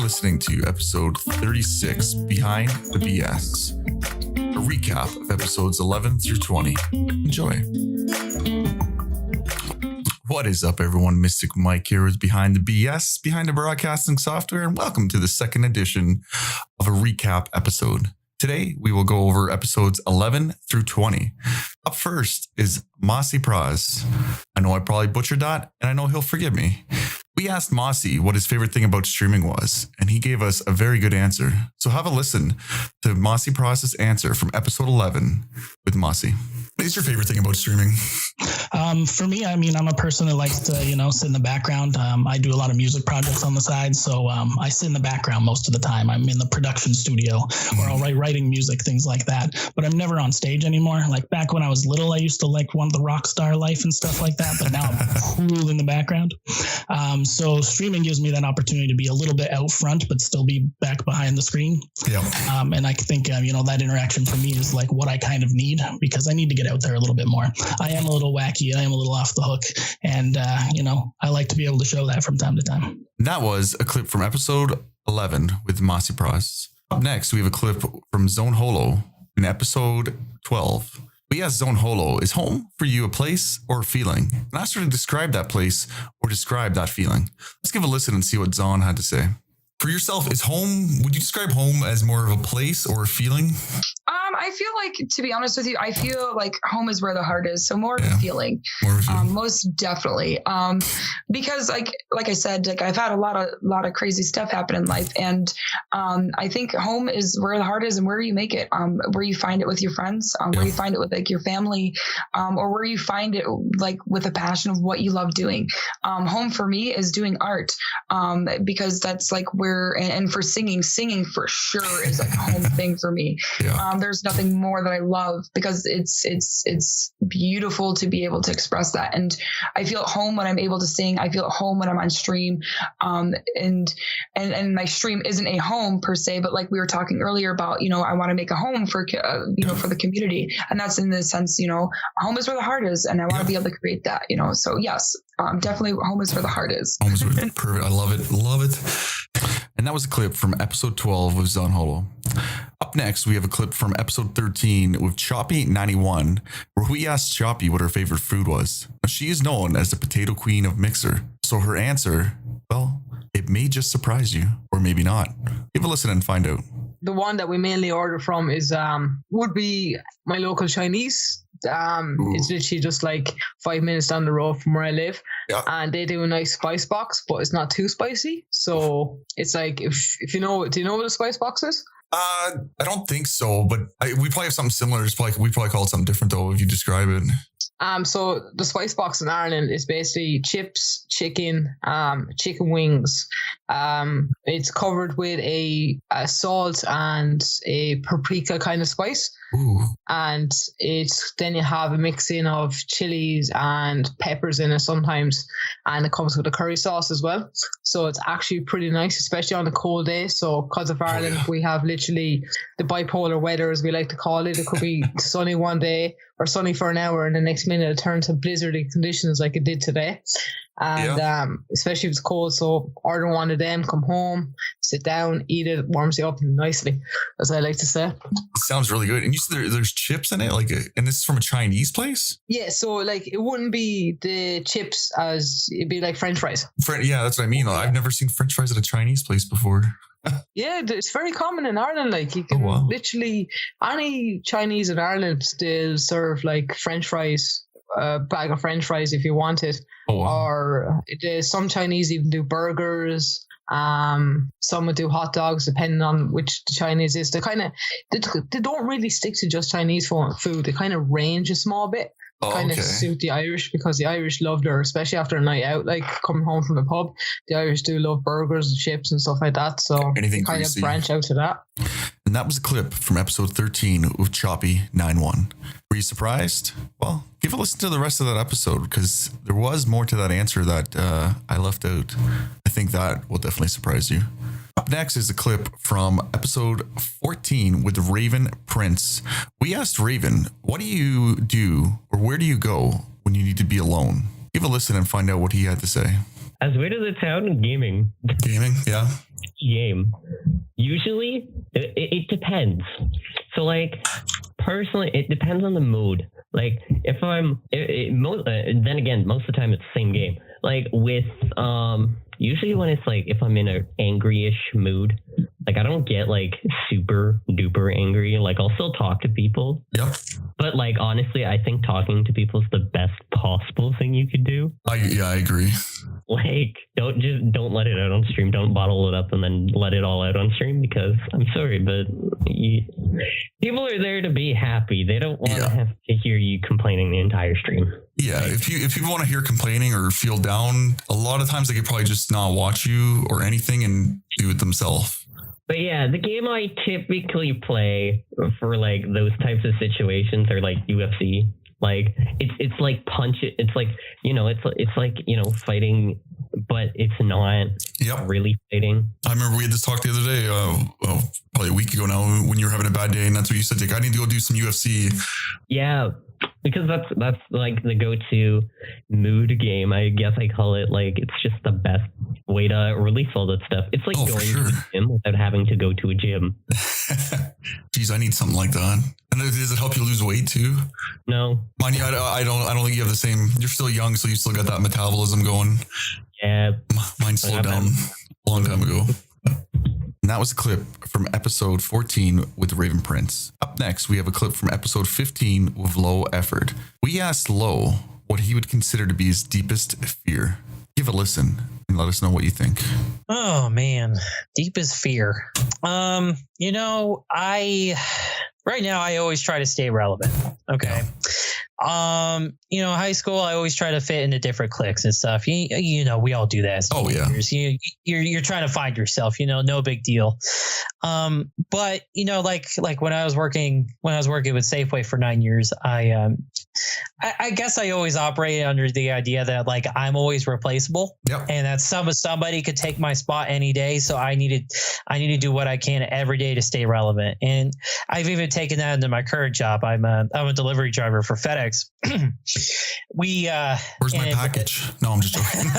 listening to episode 36, Behind the BS, a recap of episodes 11 through 20. Enjoy. What is up, everyone? Mystic Mike here with Behind the BS, Behind the Broadcasting Software, and welcome to the second edition of a recap episode. Today, we will go over episodes 11 through 20. Up first is Mossy Praz. I know I probably butchered that, and I know he'll forgive me. We asked Mossy what his favorite thing about streaming was, and he gave us a very good answer. So have a listen to Mossy Praz's answer from episode 11 with Mossy. What is your favorite thing about streaming? For me, I'm a person that likes to, sit in the background. I do a lot of music projects on the side, so I sit in the background most of the time. I'm in the production studio where I'll writing music, things like that. But I'm never on stage anymore. Like back when I was little, I used to want the rock star life and stuff like that. But now I'm cool in the background. So streaming gives me that opportunity to be a little bit out front, but still be back behind the screen. Yeah. And I think that interaction for me is like what I kind of need, because I need to get out there a little bit more. I am a little wacky. I am a little off the hook. And, I like to be able to show that from time to time. That was a clip from episode 11 with Mossy Praz. Up next, we have a clip from Zone Holo in episode 12. We asked Zone Holo, is home for you a place or a feeling? And asked her to describe that place or describe that feeling. Let's give a listen and see what Zon had to say. For yourself, would you describe home as more of a place or a feeling? I feel like, to be honest with you, I feel like home is where the heart is. So more of a feeling, most definitely. Because like I said, I've had a lot of crazy stuff happen in life. And I think home is where the heart is and where you make it, where you find it with your friends, where you find it with your family, or where you find it with a passion of what you love doing. Home for me is doing art, because that's where, and for singing for sure is a home thing for me. Yeah. There's nothing more that I love, because it's beautiful to be able to express that. And I feel at home when I'm able to sing. I feel at home when I'm on stream. And my stream isn't a home per se, but like we were talking earlier about, I want to make a home for, for the community. And that's in the sense, home is where the heart is. And I want to be able to create that, so yes, definitely home is where the heart is. Home is perfect. I love it. Love it. And that was a clip from episode 12 with Zon Holo. Up next, we have a clip from episode 13 with Choppy91, where we asked Choppy what her favorite food was. Now, she is known as the potato queen of Mixer, so her answer, well, it may just surprise you, or maybe not. Give a listen and find out. The one that we mainly order from is would be my local Chinese. It's literally just 5 minutes down the road from where I live. Yeah. And they do a nice spice box, but it's not too spicy. So it's if you know, do you know what a spice box is? I don't think so, but we probably have something similar. We probably call it something different though, if you describe it. So the spice box in Ireland is basically chips, chicken wings. It's covered with a salt and a paprika kind of spice. Ooh. And then you have a mixing of chilies and peppers in it sometimes, and it comes with a curry sauce as well. So it's actually pretty nice, especially on a cold day. So because of Ireland, we have literally the bipolar weather, as we like to call it. It could be sunny one day or sunny for an hour, and the next minute it turns to blizzardy conditions like it did today. And especially if it's cold, so order one of them, come home, sit down, eat it, warms you up nicely, as I like to say. It sounds really good. And you said there's chips in it, and this is from a Chinese place? Yeah, so it wouldn't be the chips it'd be like French fries. Yeah, that's what I mean. I've never seen French fries at a Chinese place before. Yeah, it's very common in Ireland. You can literally, any Chinese in Ireland still serve French fries, a bag of French fries if you want it. Oh, wow. Or some Chinese even do burgers. Some would do hot dogs, depending on which the Chinese is. They don't really stick to just Chinese food. They kind of range a small bit. Kind of suit the Irish, because the Irish love especially after a night out, coming home from the pub, the Irish do love burgers and chips and stuff like that. So anything kind of branch out to that. And that was a clip from episode 13 with Choppy91. Were you surprised? Well, give a listen to the rest of that episode, because there was more to that answer that I left out. I think that will definitely surprise you. Up next is a clip from episode 14 with Raven Prince. We asked Raven, what do you do, or where do you go when you need to be alone? Give a listen and find out what he had to say. As weird as it sounds, gaming. Gaming, yeah. game. Usually, it depends. So, like, personally, it depends on the mood. Like, if I'm, then again, most of the time it's the same game. Like, with, usually when it's like, if I'm in an angry-ish mood, like, I don't get, like, super duper angry. Like, I'll still talk to people. Yep. But, like, honestly, I think talking to people is the best possible thing you could do. I agree. Like, don't let it out on stream. Don't bottle it up and then let it all out on stream, because I'm sorry, but people are there to be happy. They don't want to have to hear you complaining the entire stream. Yeah, if people want to hear complaining or feel down, a lot of times they could probably just not watch you or anything and do it themselves. But yeah, the game I typically play for like those types of situations are like UFC. Like it's like punch it. It's like, you know, it's like, you know, fighting, but it's not really fighting. I remember we had this talk the other day, probably a week ago now, when you were having a bad day, and that's what you said, like, I need to go do some UFC. Yeah, because that's like the go-to mood game. I guess I call it. Like, it's just the best way to release all that stuff. It's like going to a gym without having to go to a gym. Geez, I need something like that. And does it help you lose weight too? No. Mind you, I don't think you have the same. You're still young, so you still got that metabolism going. Yeah. Mine slowed down a long time ago. And that was a clip from episode 14 with Raven Prince. Up next, we have a clip from episode 15 with Low Effort. We asked Low what he would consider to be his deepest fear. Give a listen and let us know what you think. Oh man, deepest fear. You know, right now I always try to stay relevant. Okay. You know, high school, I always try to fit into different cliques and stuff. You know, we all do that. As teenagers. You're trying to find yourself, you know, no big deal. But you know, like when I was working with Safeway for 9 years, I guess I always operated under the idea that like I'm always replaceable, and that somebody could take my spot any day. So I need to do what I can every day to stay relevant. And I've even taken that into my current job. I'm a delivery driver for FedEx. Where's my package? No, I'm just joking.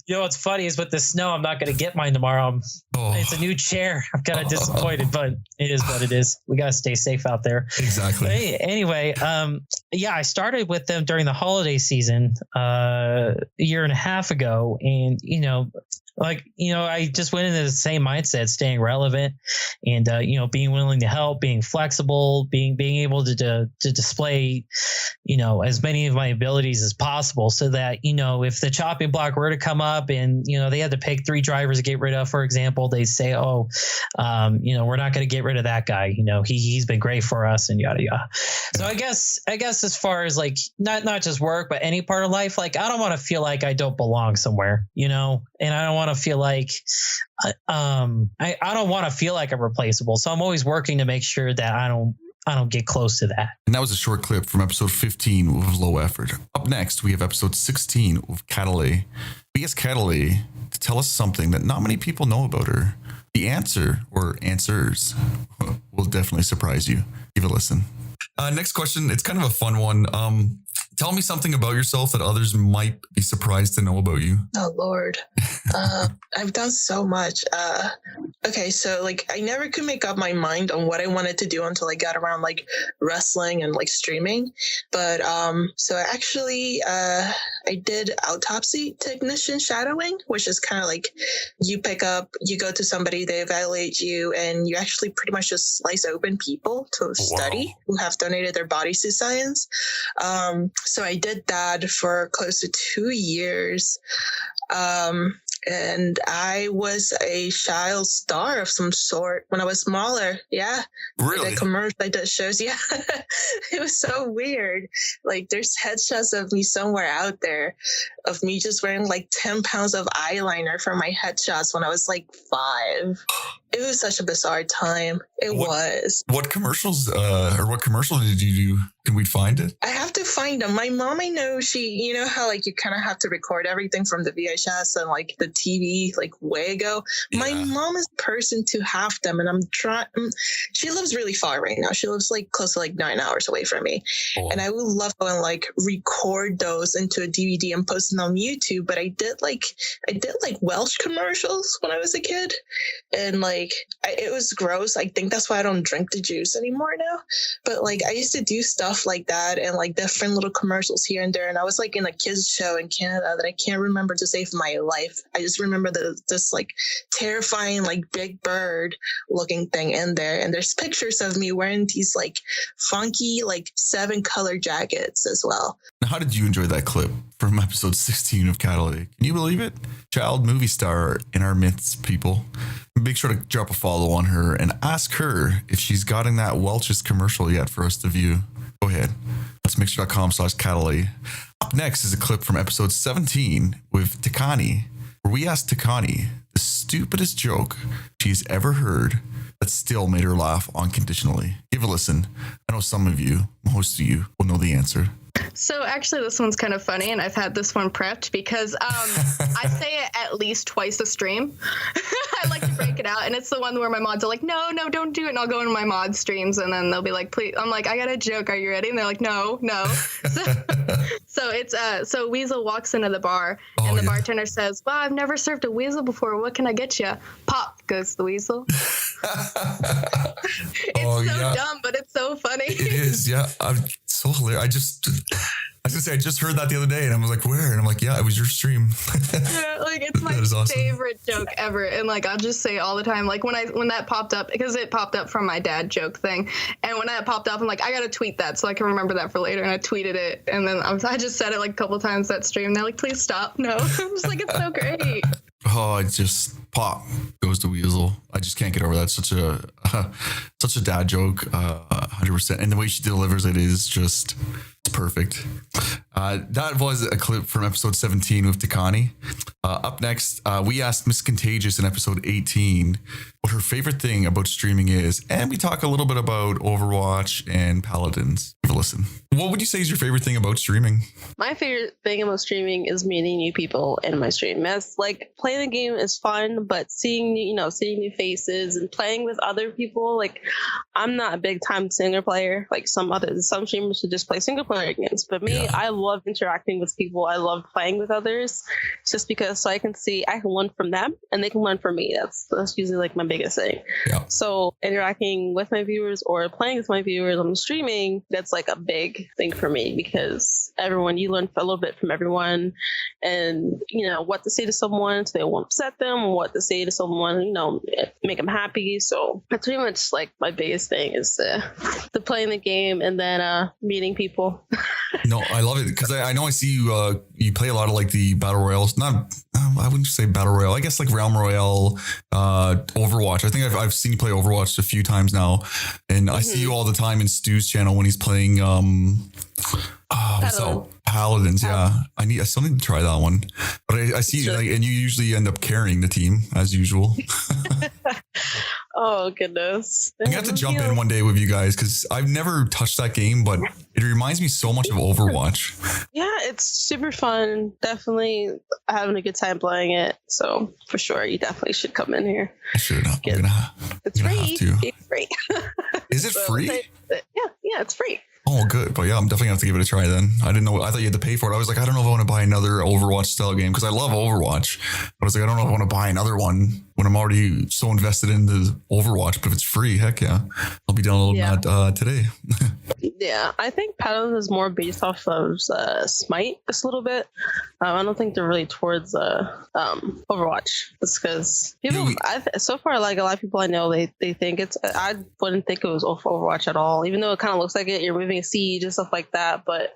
You know what's funny is with the snow, I'm not going to get mine tomorrow. It's a new chair. I'm kind of disappointed, but it is what it is. We got to stay safe out there. Exactly. But anyway, I started with them during the holiday season a year and a half ago, and I just went into the same mindset, staying relevant and, being willing to help, being flexible, being able to display, as many of my abilities as possible so that, if the chopping block were to come up and, they had to pick 3 drivers to get rid of, for example, they say, we're not going to get rid of that guy. He's been great for us and yada, yada. So I guess as far as like, not just work, but any part of life, like I don't want to feel like I don't belong somewhere, and I don't want to feel like I don't want to feel like I'm replaceable. So I'm always working to make sure that I don't get close to that. And that was a short clip from episode 15 with Low Effort. Up next, we have episode 16 with Catalay. We asked Catalay to tell us something that not many people know about her. The answer or answers will definitely surprise you. Give a listen. Next question. It's kind of a fun one. Tell me something about yourself that others might be surprised to know about you. Oh, Lord. I've done so much. Okay, so like I never could make up my mind on what I wanted to do until I got around like wrestling and like streaming. But so actually I did autopsy technician shadowing, which is kind of like you go to somebody, they evaluate you, and you actually pretty much just slice open people to study who have donated their bodies to science. So I did that for close to 2 years. And I was a child star of some sort when I was smaller. Yeah. Really? The commercial I did shows. Yeah. It was so weird. Like there's headshots of me somewhere out there of me just wearing like 10 pounds of eyeliner for my headshots when I was like 5. It was such a bizarre time. It was. What commercials or what commercial did you do? Can we find it? I have to find them. My mom, I know you know how like you kind of have to record everything from the VHS and like the TV like way ago. Yeah. My mom is the person to have them, and I'm trying. She lives really far right now. She lives like close to like 9 hours away from me, and I would love to like record those into a DVD and post them on YouTube. But I did like Welsh commercials when I was a kid, and like it was gross. I think that's why I don't drink the juice anymore now. But like I used to do stuff like that and like different little commercials here and there, and I was like in a kids show in Canada that I can't remember to save my life. I just remember this like terrifying like big bird looking thing in there, and there's pictures of me wearing these like funky like 7-color jackets as well. Now, how did you enjoy that clip from episode 16 of Catalytic? Can you believe it? Child movie star in our midst, people. Make sure to drop a follow on her and ask her if she's gotten that Welch's commercial yet for us to view. Go ahead. Let's mixer.com/Catalytic. Up next is a clip from episode 17 with Takani, where we asked Takani the stupidest joke she's ever heard that still made her laugh unconditionally. Give a listen. I know some of you, most of you, will know the answer. So actually, this one's kind of funny, and I've had this one prepped because I say it at least twice a stream. I like to break it out, and it's the one where my mods are like, no, don't do it, and I'll go into my mod streams, and then they'll be like, please. I'm like, I got a joke. Are you ready? And they're like, no. So it's so Weasel walks into the bar, and the bartender says, well, I've never served a weasel before. What can I get you? Pop goes the weasel. It's so dumb, but it's so funny. It is, yeah. I'm so hilarious. I was gonna say I just heard that the other day, and I was like, "Where?" And I'm like, "Yeah, it was your stream." Yeah, like it's my awesome. Favorite joke ever, and like I'll just say it all the time. Like when that popped up, because it popped up from my dad joke thing, and when that popped up, I'm like, I gotta tweet that so I can remember that for later. And I tweeted it, and then I just said it like a couple times that stream. And they're like, "Please stop!" No, I'm just like, it's so great. Oh, it just pop goes the weasel. I just can't get over that. Such a dad joke, 100%. And the way she delivers it is just, it's perfect. That was a clip from episode 17 with Takani. Up next, we asked Miss Contagious in episode 18 what her favorite thing about streaming is, and we talk a little bit about Overwatch and Paladins. Give a listen. What would you say is your favorite thing about streaming? My favorite thing about streaming is meeting new people in my stream. As like playing the game is fun, but seeing new faces and playing with other people, like I'm not a big time single player like some streamers should just play single player games. But me, I love interacting with people. I love playing with others just because so I can learn from them and they can learn from me. That's usually like my biggest thing. Yeah. So interacting with my viewers or playing with my viewers on streaming, that's like a big thing for me because you learn a little bit from everyone and what to say to someone so they won't upset them, what to say to someone, make them happy. So that's pretty much like my biggest thing is the playing the game and then meeting people. No, I love it because I know I see you you play a lot of like the battle royales. Not I wouldn't say battle royale. I guess like Realm Royale, Overwatch. I think I've seen you play Overwatch a few times now, and I see you all the time in Stu's channel when he's playing Paladins. Yeah, I still need to try that one. But I see you, and you usually end up carrying the team as usual. Oh goodness! I'm gonna have to jump in one day with you guys because I've never touched that game, but it reminds me so much of Overwatch. Yeah, it's super fun. Definitely having a good time playing it. So for sure, you definitely should come in here. I should. It's free. It's free. Is it free? Yeah, it's free. Oh, good. But yeah, I'm definitely gonna have to give it a try then. I didn't know. I thought you had to pay for it. I was like, I don't know if I want to buy another Overwatch style game because I love Overwatch. But I was like, I don't know if I want to buy another one when I'm already so invested in the Overwatch. But if it's free, heck yeah. I'll be downloading that today. Yeah, I think Paladins is more based off of Smite just a little bit. I don't think they're really towards Overwatch. It's because people, so far, like a lot of people I know, they think it's. I wouldn't think it was Overwatch at all, even though it kind of looks like it. You're moving a siege and stuff like that, but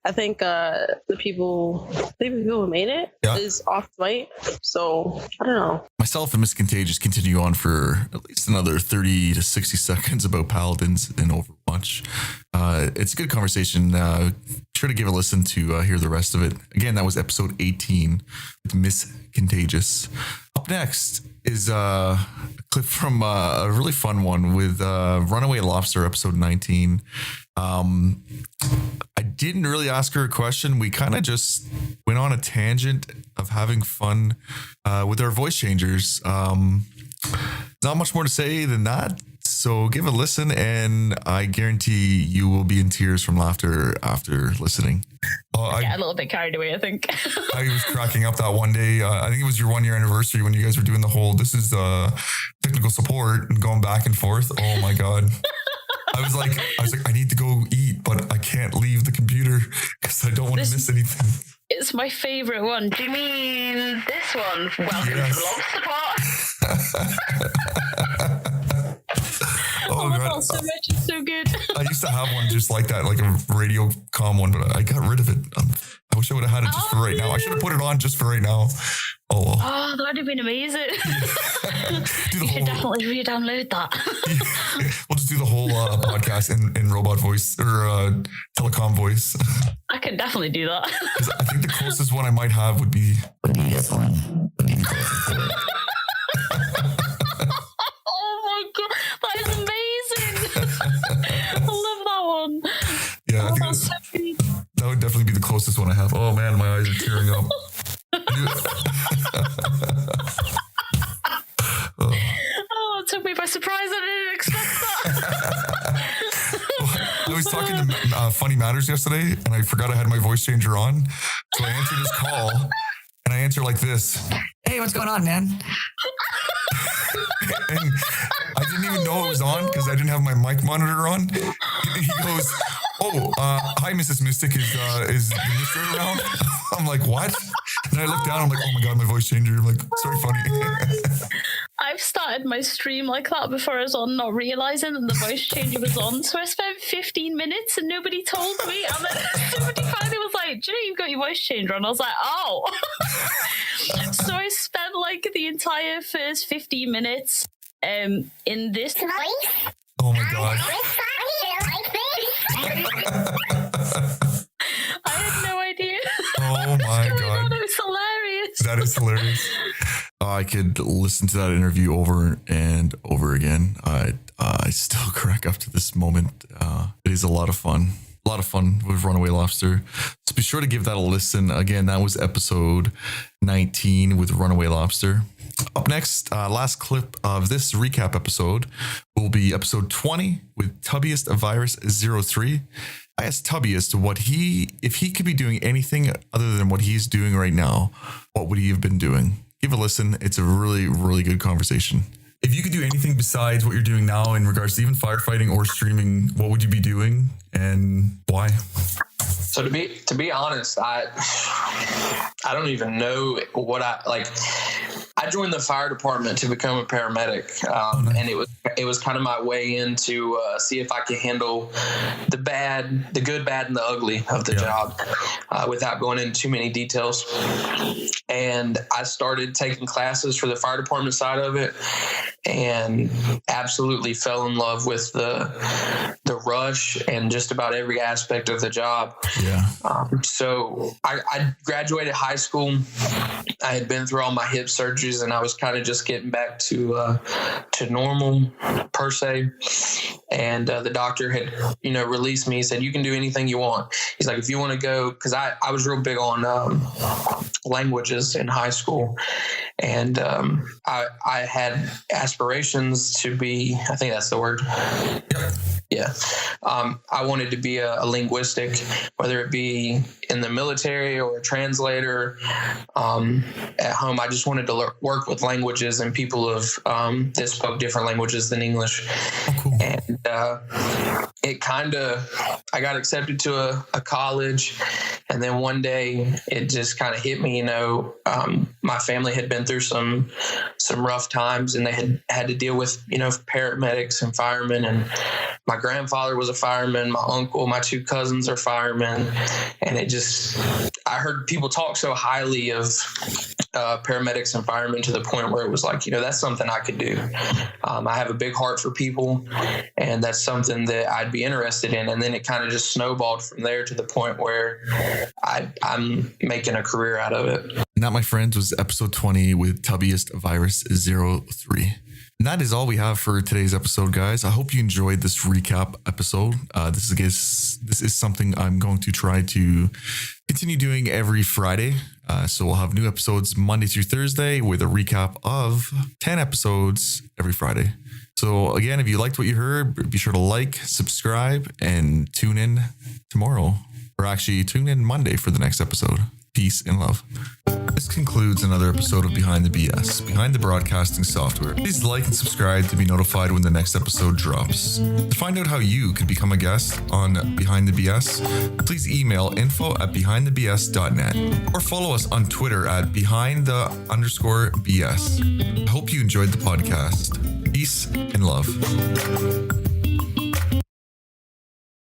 I think the people who made it is off Smite. So I don't know. Myself and Miss Contagious continue on for at least another 30 to 60 seconds about Paladins and Overwatch. It's a good conversation. Sure to give a listen to hear the rest of it. Again, that was episode 18 with Miss Contagious. Up Up next is a clip from a really fun one with Runaway Lobster, episode 19. I didn't really ask her a question. We kind of just went on a tangent of having fun with our voice changers. Not much more to say than that. So give a listen, and I guarantee you will be in tears from laughter after listening. I got a little bit carried away, I think. I was cracking up that one day. I think it was your 1 year anniversary when you guys were doing the whole, this is technical support and going back and forth. Oh my God. I was like, I need to go eat, but I can't leave the computer because I don't want to miss anything. It's my favorite one. Do you mean this one? Welcome to the lobster pot. Oh my God, so much. It's so good. I used to have one just like that, like a radio comm one, but I got rid of it. I wish I would have had it just for right now. I should have put it on just for right now. Oh, well. Oh, that would have been amazing. You should definitely re-download that. We'll just do the whole podcast in robot voice or telecom voice. I could definitely do that. I think the closest one I might have would be this one. Oh my God, that is amazing. I love that one. Yeah, I think that would definitely be the closest one I have. Oh man, my eyes are tearing up. Oh, it took me by surprise. I didn't expect that. I was talking to Funny Matters yesterday, and I forgot I had my voice changer on. So I answered his call, and I answer like this. Hey, what's going on, man? And I didn't even know it was on because I didn't have my mic monitor on. He goes, hi, Mrs. Mystic, is the mister around? I'm like, what? And I look down, I'm like, oh my God, my voice changer. I'm like, sorry, Funny. I've started my stream like that before I was on, not realizing that the voice changer was on. So I spent 15 minutes and nobody told me. And then somebody finally was like, do you know you've got your voice changer on? I was like, oh. So I spent like the entire first 15 minutes in this voice. Oh my God. I had no idea. Oh my God. It was hilarious. That is hilarious. I could listen to that interview over and over again. I still crack up to this moment. It is a lot of fun. A lot of fun with Runaway Lobster. So be sure to give that a listen. Again, that was episode 19 with Runaway Lobster. Up next, last clip of this recap episode will be episode 20 with Tubbiest Virus 03. I asked Tubby as to if he could be doing anything other than what he's doing right now, what would he have been doing? Give a listen. It's a really, really good conversation. If you could do anything besides what you're doing now in regards to even firefighting or streaming, what would you be doing and why? So to be honest, I don't even know what I joined the fire department to become a paramedic, and it was kind of my way in to see if I could handle the good, bad, and the ugly of the job without going into too many details. And I started taking classes for the fire department side of it, and absolutely fell in love with the rush and just about every aspect of the job. Yeah. So I graduated high school. I had been through all my hip surgeries, and I was kind of just getting back to normal per se. And the doctor had, released me. He said, you can do anything you want. He's like, if you want to go, because I was real big on languages in high school. And I had aspirations to be, I think that's the word. Yeah. I wanted to be a linguistic, whether it be in the military or a translator. At home, I just wanted to work with languages and people that spoke different languages than English. Oh, cool. And I got accepted to a college. And then one day it just kind of hit me, my family had been through some rough times, and they had to deal with, paramedics and firemen. And my grandfather was a fireman, my uncle, my two cousins are firemen. And I heard people talk so highly of paramedics and firemen to the point where it was like, that's something I could do. I have a big heart for people, and that's something that I'd be interested in. And then it kind of just snowballed from there to the point where I'm making a career out of it. And that, my friends, was episode 20 with Tubbiest Virus 03. And that is all we have for today's episode, guys. I hope you enjoyed this recap episode. This is something I'm going to try to continue doing every Friday. So we'll have new episodes Monday through Thursday with a recap of 10 episodes every Friday. So again, if you liked what you heard, be sure to like, subscribe, and tune in tomorrow. Or actually, tune in Monday for the next episode. Peace and love. This concludes another episode of Behind the BS, Behind the Broadcasting Software. Please like and subscribe to be notified when the next episode drops. To find out how you could become a guest on Behind the BS, please email info@behindthebs.net or follow us on Twitter at behind_BS. I hope you enjoyed the podcast. Peace and love.